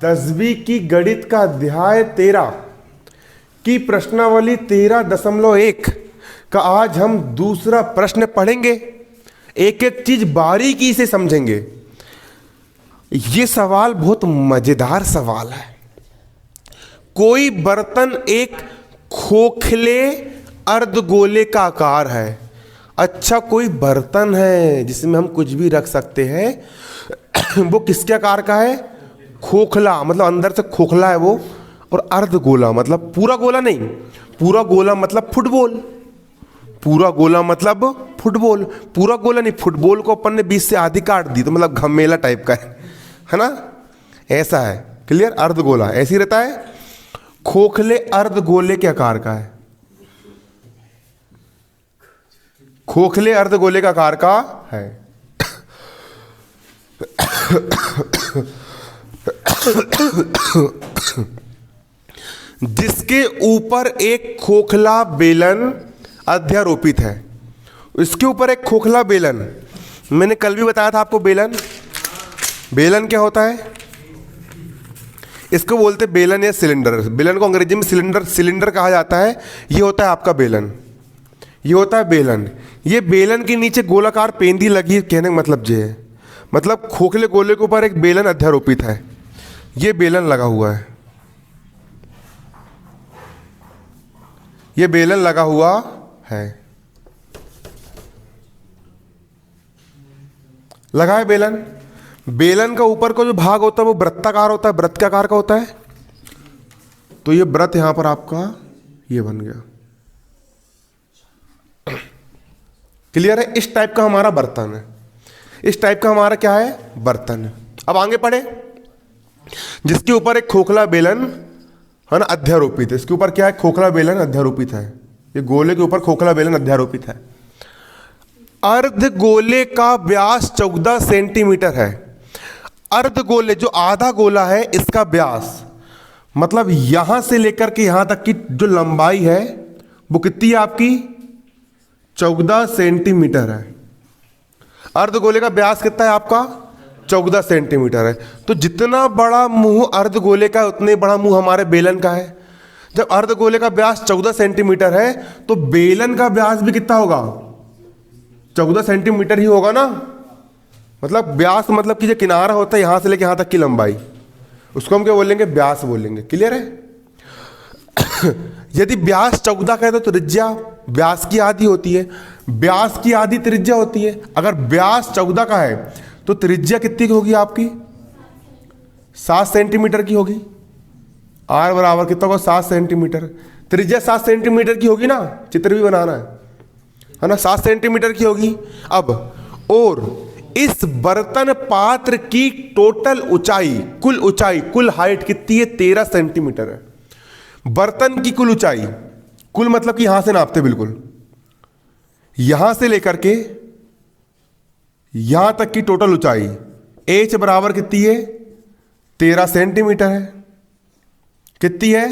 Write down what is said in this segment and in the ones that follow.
10वीं की गणित का अध्याय 13 की प्रश्नावली 13.1 का आज हम दूसरा प्रश्न पढ़ेंगे। एक एक चीज बारीकी से समझेंगे। ये सवाल बहुत मजेदार सवाल है। कोई बर्तन एक खोखले अर्धगोले का आकार है। अच्छा, कोई बर्तन है जिसमें हम कुछ भी रख सकते हैं। वो किसके आकार का है? खोखला, मतलब अंदर से खोखला है वो। और अर्धगोला मतलब पूरा गोला नहीं, पूरा गोला मतलब फुटबॉल। पूरा गोला मतलब फुटबॉल, पूरा गोला नहीं। फुटबॉल को अपन ने 20 से आधी काट दी तो मतलब घमेला टाइप का है ना, ऐसा है। क्लियर? अर्धगोला ऐसे ही रहता है, खोखले अर्धगोले के आकार का है। खोखले अर्धगोले का आकार का है। जिसके ऊपर एक खोखला बेलन अध्यारोपित है। इसके ऊपर एक खोखला बेलन, मैंने कल भी बताया था आपको। बेलन क्या होता है? इसको बोलते हैं बेलन या सिलेंडर। बेलन को अंग्रेजी में सिलेंडर कहा जाता है। ये होता है आपका बेलन, ये होता है बेलन। ये बेलन के नीचे गोलाकार पेंदी लगी, कहने का मतलब ये है, मतलब खोखले गोले के ऊपर एक बेलन अध्यारोपित है। ये बेलन लगा हुआ है, ये बेलन लगा हुआ है, लगा है बेलन। बेलन का ऊपर का जो भाग होता है वो वृत्ताकार होता है, वृत्त के आकार का होता है। तो ये वृत्त यहां पर आपका ये बन गया। क्लियर है? इस टाइप का हमारा बर्तन है, इस टाइप का हमारा क्या है? बर्तन है। अब आगे पढ़े। जिसके ऊपर एक खोखला बेलन है ना अध्यारोपित है। इसके ऊपर क्या है? खोखला बेलन अध्यारोपित है। ये गोले के ऊपर खोखला बेलन अध्यारोपित है। अर्धगोले का व्यास 14 सेंटीमीटर है। अर्धगोले जो आधा गोला है इसका व्यास मतलब यहां से लेकर के यहां तक की जो लंबाई है वो कितनी है आपकी? 14 सेंटीमीटर है। अर्धगोले का व्यास कितना है आपका? 14 सेंटीमीटर है। तो जितना बड़ा मुंह अर्धगोले का उतने बड़ा मुंह हमारे बेलन का है। जब अर्धगोले का व्यास 14 सेंटीमीटर है तो बेलन का व्यास भी कितना होगा? 14 सेंटीमीटर ही होगा ना। मतलब व्यास मतलब कि जो किनारा होता है यहां से लेकर यहां तक की लंबाई, उसको हम क्या बोलेंगे? व्यास बोलेंगे। क्लियर है? यदि व्यास 14 का है तो त्रिज्या व्यास की आधी होती है, व्यास की आधी त्रिज्या होती है। अगर व्यास 14 का है तो त्रिज्या कितनी की होगी आपकी? 7 सेंटीमीटर की होगी। आर बराबर कितना होगा? 7 सेंटीमीटर। त्रिज्या 7 सेंटीमीटर की होगी ना, चित्र भी बनाना है ना, 7 सेंटीमीटर की होगी। अब और इस बर्तन पात्र की टोटल ऊंचाई, कुल हाइट कितनी है? 13 सेंटीमीटर है। बर्तन की कुल ऊंचाई, कुल मतलब कि यहां से नापते, बिल्कुल यहां से लेकर के यहां तक की टोटल ऊंचाई एच बराबर कितनी है? 13 सेंटीमीटर है। कितनी है?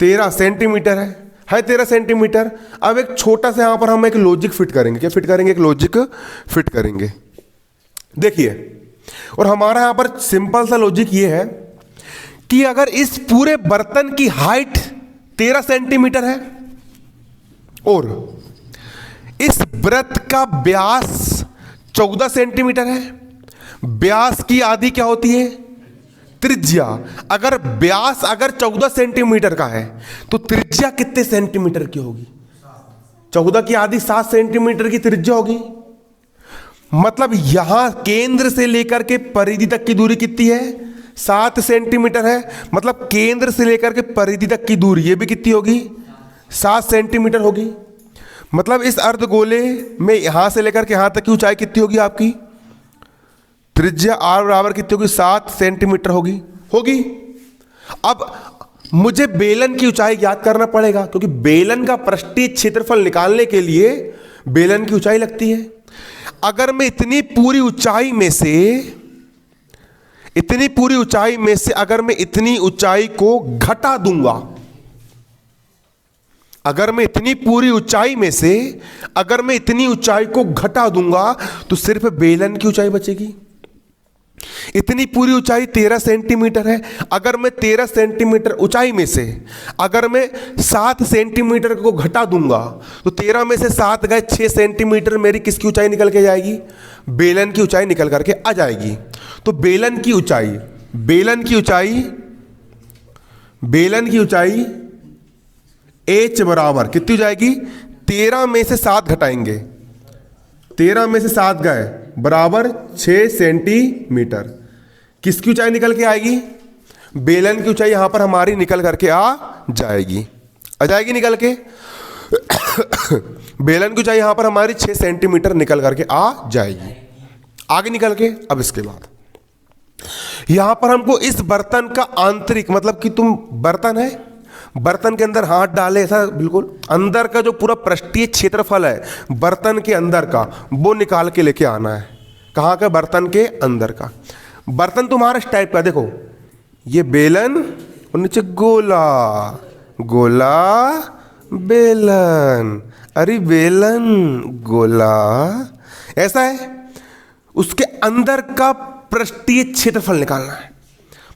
13 सेंटीमीटर है 13 सेंटीमीटर। अब एक छोटा सा यहां पर हम एक लॉजिक फिट करेंगे। क्या फिट करेंगे? एक लॉजिक फिट करेंगे। देखिए, और हमारा यहां पर सिंपल सा लॉजिक ये है कि अगर इस पूरे बर्तन की हाइट 13 सेंटीमीटर है और इस वृत्त का व्यास 14 सेंटीमीटर है, व्यास की आधी क्या होती है? त्रिज्या। अगर व्यास 14 सेंटीमीटर का है तो त्रिज्या कितने सेंटीमीटर की होगी? 14 की आधी 7 सेंटीमीटर की त्रिज्या होगी। मतलब यहां केंद्र से लेकर के परिधि तक की दूरी कितनी है? 7 सेंटीमीटर है। मतलब केंद्र से लेकर के परिधि तक की दूरी ये भी कितनी होगी? 7 सेंटीमीटर होगी। मतलब इस अर्धगोले में यहां से लेकर के यहां तक की ऊंचाई कितनी होगी आपकी? त्रिज्या आर बराबर कितनी होगी? 7 सेंटीमीटर होगी। अब मुझे बेलन की ऊंचाई ज्ञात करना पड़ेगा, क्योंकि बेलन का पृष्ठीय क्षेत्रफल निकालने के लिए बेलन की ऊंचाई लगती है। अगर मैं इतनी पूरी ऊंचाई में से अगर मैं इतनी ऊंचाई को घटा दूंगा, अगर मैं इतनी पूरी ऊंचाई में से अगर मैं इतनी ऊंचाई को घटा दूंगा तो सिर्फ बेलन की ऊंचाई बचेगी। इतनी पूरी ऊंचाई 13 सेंटीमीटर है। अगर मैं 13 सेंटीमीटर ऊंचाई में से अगर मैं 7 सेंटीमीटर को घटा दूंगा तो 13 में से 7 गए 6 सेंटीमीटर मेरी किसकी ऊंचाई निकल के जाएगी? बेलन की ऊंचाई निकल करके आ जाएगी। तो बेलन की ऊंचाई H बराबर कितनी हो जाएगी? 13 में से 7 घटाएंगे, 13 में से 7 गए बराबर 6 सेंटीमीटर। किसकी ऊंचाई निकल के आएगी? बेलन की ऊंचाई यहां पर हमारी निकल करके आ जाएगी निकल के बेलन की ऊंचाई यहां पर हमारी 6 सेंटीमीटर निकल करके आ जाएगी आगे निकल के। अब इसके बाद यहां पर हमको इस बर्तन का आंतरिक, मतलब कि तुम बर्तन है, बर्तन के अंदर हाथ डाले ऐसा बिल्कुल अंदर का जो पूरा पृष्ठीय क्षेत्रफल है बर्तन के अंदर का, वो निकाल के लेके आना है। कहाँ का? बर्तन के अंदर का। बर्तन तुम्हारा इस टाइप का, देखो ये बेलन और नीचे गोला, गोला बेलन, अरे बेलन गोला, ऐसा है। उसके अंदर का पृष्ठीय क्षेत्रफल निकालना है।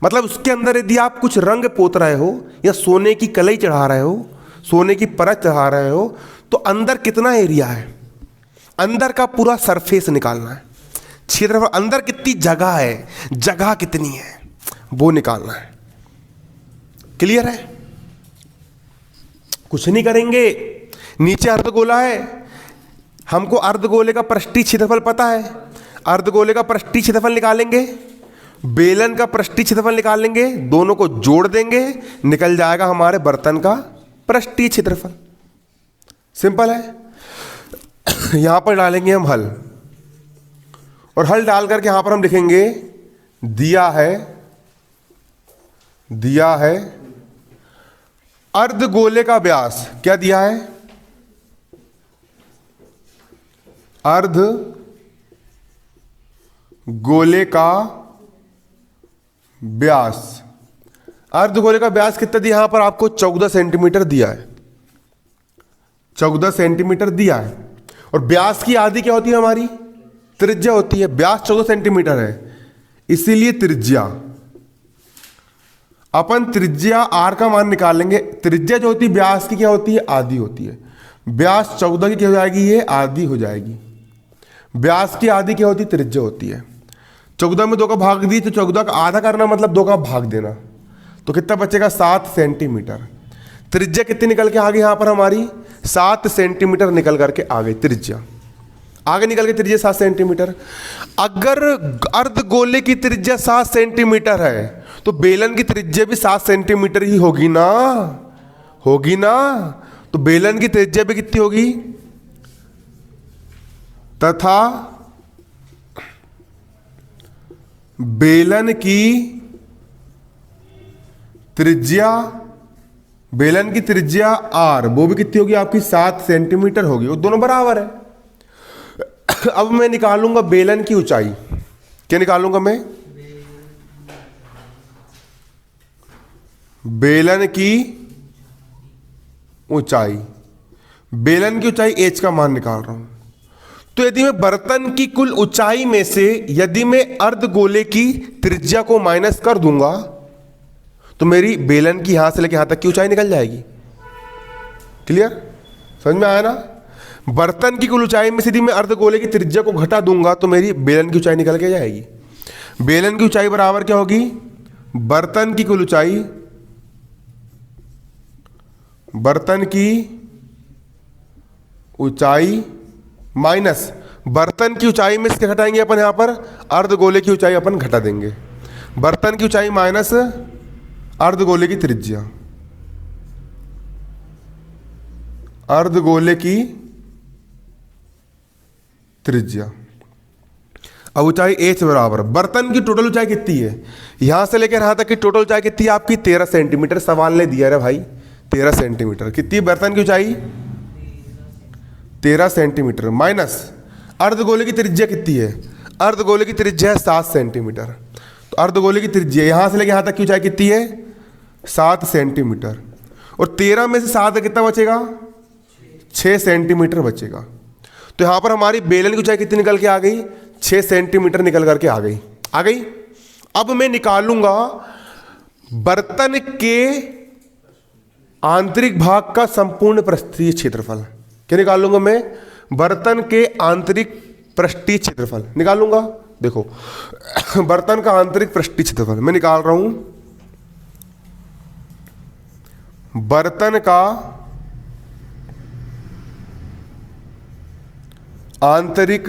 मतलब उसके अंदर यदि आप कुछ रंग पोत रहे हो या सोने की कलई चढ़ा रहे हो, सोने की परत चढ़ा रहे हो, तो अंदर कितना एरिया है, अंदर का पूरा सरफेस निकालना है, क्षेत्रफल, अंदर कितनी जगह है, जगह कितनी है, वो निकालना है। क्लियर है? कुछ नहीं करेंगे, नीचे अर्धगोला है, हमको अर्धगोले का पृष्ठीय क्षेत्रफल पता है, अर्धगोले का पृष्ठीय क्षेत्रफल निकालेंगे, बेलन का पृष्ठीय क्षेत्रफल निकालेंगे, दोनों को जोड़ देंगे, निकल जाएगा हमारे बर्तन का पृष्ठीय क्षेत्रफल। सिंपल है। यहां पर डालेंगे हम हल, और हल डाल करके यहां पर हम लिखेंगे दिया है अर्धगोले का व्यास। क्या दिया है? अर्धगोले का व्यास। अर्धगोले का व्यास कितना दिया? यहां पर आपको 14 सेंटीमीटर दिया है, 14 सेंटीमीटर दिया है। और व्यास की आधी क्या होती है? हमारी त्रिज्या होती है। व्यास 14 सेंटीमीटर है, इसीलिए त्रिज्या, अपन त्रिज्या r का मान निकालेंगे। त्रिज्या जो होती है व्यास की क्या होती है? आधी होती है। व्यास 14 की क्या हो जाएगी? ये आधी हो जाएगी। व्यास की आधी क्या होती है? त्रिज्या होती है। 14 में 2 का भाग दी तो 14 का आधा करना मतलब 2 का भाग देना, तो कितना बचेगा? 7 सेंटीमीटर। त्रिज्या कितनी निकल के आ गई यहां पर हमारी? 7 सेंटीमीटर निकल करके आ गई त्रिज्या। आगे निकल के त्रिज्या 7 सेंटीमीटर। अगर अर्धगोले की त्रिज्या 7 सेंटीमीटर है तो बेलन की त्रिज्या भी 7 सेंटीमीटर ही होगी ना, होगी ना। तो बेलन की त्रिज्या भी कितनी होगी? तथा बेलन की त्रिज्या r, वो भी कितनी होगी आपकी? 7 सेंटीमीटर होगी। वो दोनों बराबर है। अब मैं निकालूंगा बेलन की ऊंचाई। क्या निकालूंगा मैं? बेलन की ऊंचाई। बेलन की ऊंचाई h का मान निकाल रहा हूं। तो यदि मैं बर्तन की कुल ऊंचाई में से यदि मैं अर्धगोले की त्रिज्या को माइनस कर दूंगा तो मेरी बेलन की यहां से लेकर यहां तक की ऊंचाई निकल जाएगी। क्लियर? समझ में आया ना? बर्तन की कुल ऊंचाई में से यदि मैं अर्धगोले की त्रिज्या को घटा दूंगा तो मेरी बेलन की ऊंचाई निकल के जाएगी। बेलन की ऊंचाई बराबर क्या होगी? बर्तन की कुल ऊंचाई, बर्तन की ऊंचाई माइनस बर्तन की ऊंचाई में से घटाएंगे अपन, यहां पर अर्धगोले की ऊंचाई अपन घटा देंगे। बर्तन की ऊंचाई माइनस अर्धगोले की त्रिज्या, अर्धगोले की त्रिज्या। अब ऊंचाई h बराबर, बर्तन की टोटल ऊंचाई कितनी है? यहां से लेकर यहां तक की टोटल ऊंचाई कितनी है आपकी? 13 सेंटीमीटर। सवाल ने दिया रे भाई 13 सेंटीमीटर। कितनी है बर्तन की ऊंचाई? 13 सेंटीमीटर माइनस अर्धगोले की त्रिज्या कितनी है? अर्धगोले की त्रिज्या है 7 सेंटीमीटर। तो अर्धगोले की त्रिज्या यहां से लेकर यहां तक की ऊंचाई कितनी है? 7 सेंटीमीटर। और 13 में से 7 कितना बचेगा? 6 सेंटीमीटर बचेगा। तो यहां पर हमारी बेलन की ऊंचाई कितनी निकल के आ गई? 6 सेंटीमीटर निकल करके आ गई। अब मैं निकालूंगा बर्तन के आंतरिक भाग का संपूर्ण पृष्ठीय क्षेत्रफल। क्या निकालूंगा मैं? बर्तन के आंतरिक पृष्ठीय क्षेत्रफल निकालूंगा। देखो बर्तन का आंतरिक पृष्ठीय क्षेत्रफल मैं निकाल रहा हूं। बर्तन का आंतरिक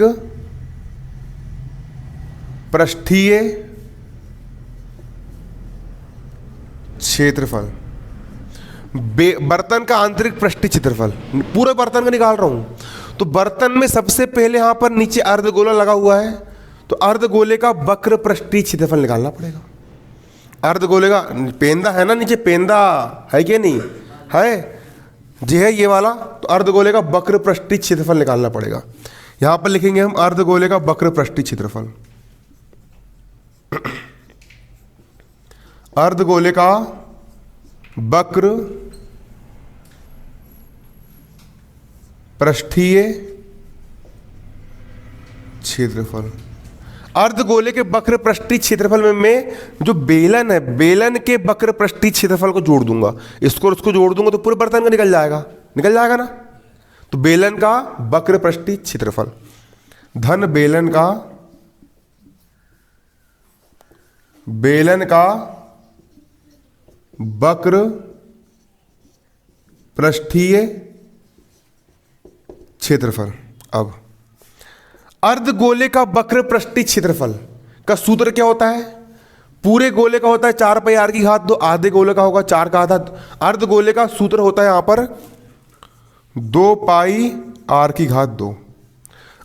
पृष्ठीय क्षेत्रफल, बर्तन का आंतरिक पृष्ठीय क्षेत्रफल पूरे बर्तन का निकाल रहा हूं। तो बर्तन में सबसे पहले यहां पर नीचे अर्धगोला लगा हुआ है, तो अर्धगोले का वक्र पृष्ठीय क्षेत्रफल निकालना पड़ेगा। अर्धगोले का पेंदा है ना, नीचे पेंदा है कि नहीं है, जी है ये वाला। तो अर्धगोले का वक्र पृष्ठीय क्षेत्रफल निकालना पड़ेगा। यहां पर लिखेंगे हम अर्धगोले का वक्र पृष्ठीय क्षेत्रफल। अर्धगोले का वक्र पृष्ठीय क्षेत्रफल। अर्धगोले के वक्र पृष्ठीय क्षेत्रफल में मैं जो बेलन है, बेलन के वक्र पृष्ठीय क्षेत्रफल को जोड़ दूंगा। इसको और उसको जोड़ दूंगा तो पूरे बर्तन का निकल जाएगा, निकल जाएगा ना। तो बेलन का वक्र पृष्ठीय क्षेत्रफल धन बेलन का वक्र पृष्ठीय क्षेत्रफल। अब अर्धगोले का वक्र पृष्ठीय क्षेत्रफल का सूत्र क्या होता है? पूरे गोले का होता है 4 पाई r की घात 2, आधे गोले का होगा 4 का आधा। अर्धगोले का सूत्र होता है यहां पर 2 पाई r की घात 2।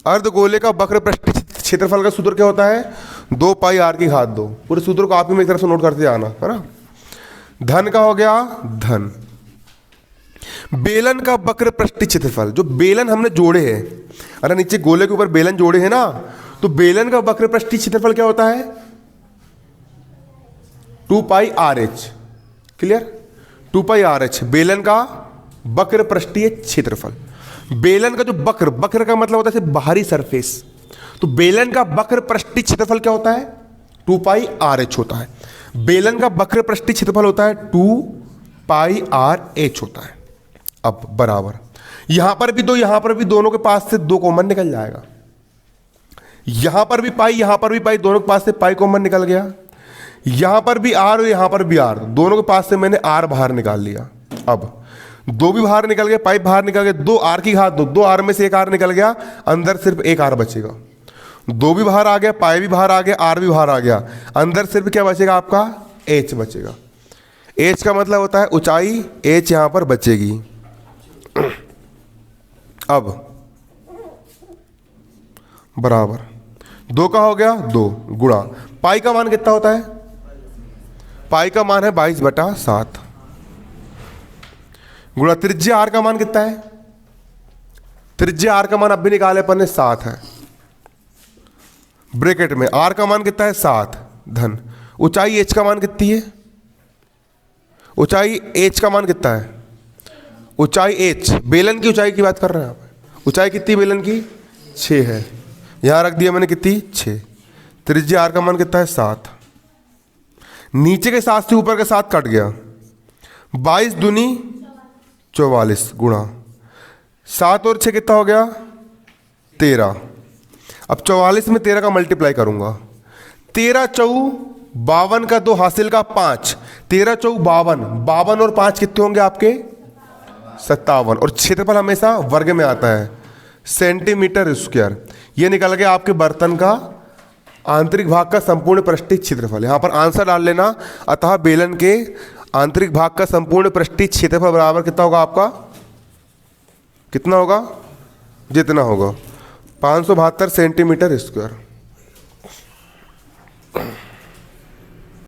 अर्धगोले का वक्र पृष्ठीय क्षेत्रफल का सूत्र क्या होता है? 2 पाई r की घात 2। पूरे सूत्र को आप ही में एक तरफ से नोट करते जाना है ना। धन का हो गया धन। बेलन का वक्र पृष्ठीय क्षेत्रफल, जो बेलन हमने जोड़े हैं, अरे नीचे गोले के ऊपर बेलन जोड़े हैं ना, तो बेलन का वक्र पृष्ठीय क्षेत्रफल क्या होता है? 2 पाई RH। क्लियर? 2 पाई RH बेलन का वक्र पृष्ठीय क्षेत्रफल। बेलन का जो वक्र, वक्र का मतलब होता है बाहरी सरफेस, तो बेलन का वक्र पृष्ठीय क्षेत्रफल क्या होता है? 2 पाई RH होता है। बेलन का वक्र पृष्ठीय क्षेत्रफल होता है 2 पाई RH होता है। अब बराबर यहां पर भी 2, यहां पर भी, दोनों के पास से 2 कॉमन निकल जाएगा। यहां पर भी पाई, यहां पर भी पाई, दोनों के पास से पाई कॉमन निकल गया। यहां पर भी R और यहां पर भी R, दोनों के पास से मैंने R बाहर निकाल लिया। अब 2 भी बाहर निकल गए, पाई बाहर निकल गए, 2 R की घात 2, 2 R में से 1 R निकल गया, अंदर सिर्फ 1 R बचेगा। 2 भी बाहर आ गया, पाई भी बाहर आ गया, R भी बाहर आ गया, अंदर सिर्फ क्या बचेगा आपका? H बचेगा। H का मतलब होता है ऊंचाई, H यहां पर बचेगी। अब बराबर 2 का हो गया 2 गुणा पाई का मान कितना होता है? पाई का मान है 22/7 गुणा त्रिज्या R का मान कितना है? त्रिज्या R का मान अब भी निकाले अपन ने 7 है। ब्रैकेट में R का मान कितना है? 7 धन ऊंचाई H का मान कितनी है? ऊंचाई H का मान कितना है? ऊंचाई H, बेलन की ऊंचाई की बात कर रहे हैं आप। ऊंचाई कितनी बेलन की? 6 है। यहां रख दिया मैंने कितनी? 6। त्रिज्या R का मान कितना है? 7। नीचे के 7 से ऊपर का 7 कट गया। 22 दूनी 44 गुणा 7 और 6 कितना हो गया? 13। अब 44 में 13 का मल्टीप्लाई करूंगा। 13 चौ 52 का 2 हासिल का 5, 13 चौ 52, 52 और 5 कितने होंगे आपके? 57। और क्षेत्रफल हमेशा वर्ग में आता है, सेंटीमीटर स्क्वायर। ये निकल गया आपके बर्तन का आंतरिक भाग का संपूर्ण पृष्ठीय क्षेत्रफल। यहां पर आंसर डाल लेना। अतः बेलन के आंतरिक भाग का संपूर्ण पृष्ठीय क्षेत्रफल बराबर कितना होगा आपका? कितना होगा? जितना होगा 572 सेंटीमीटर स्क्वायर।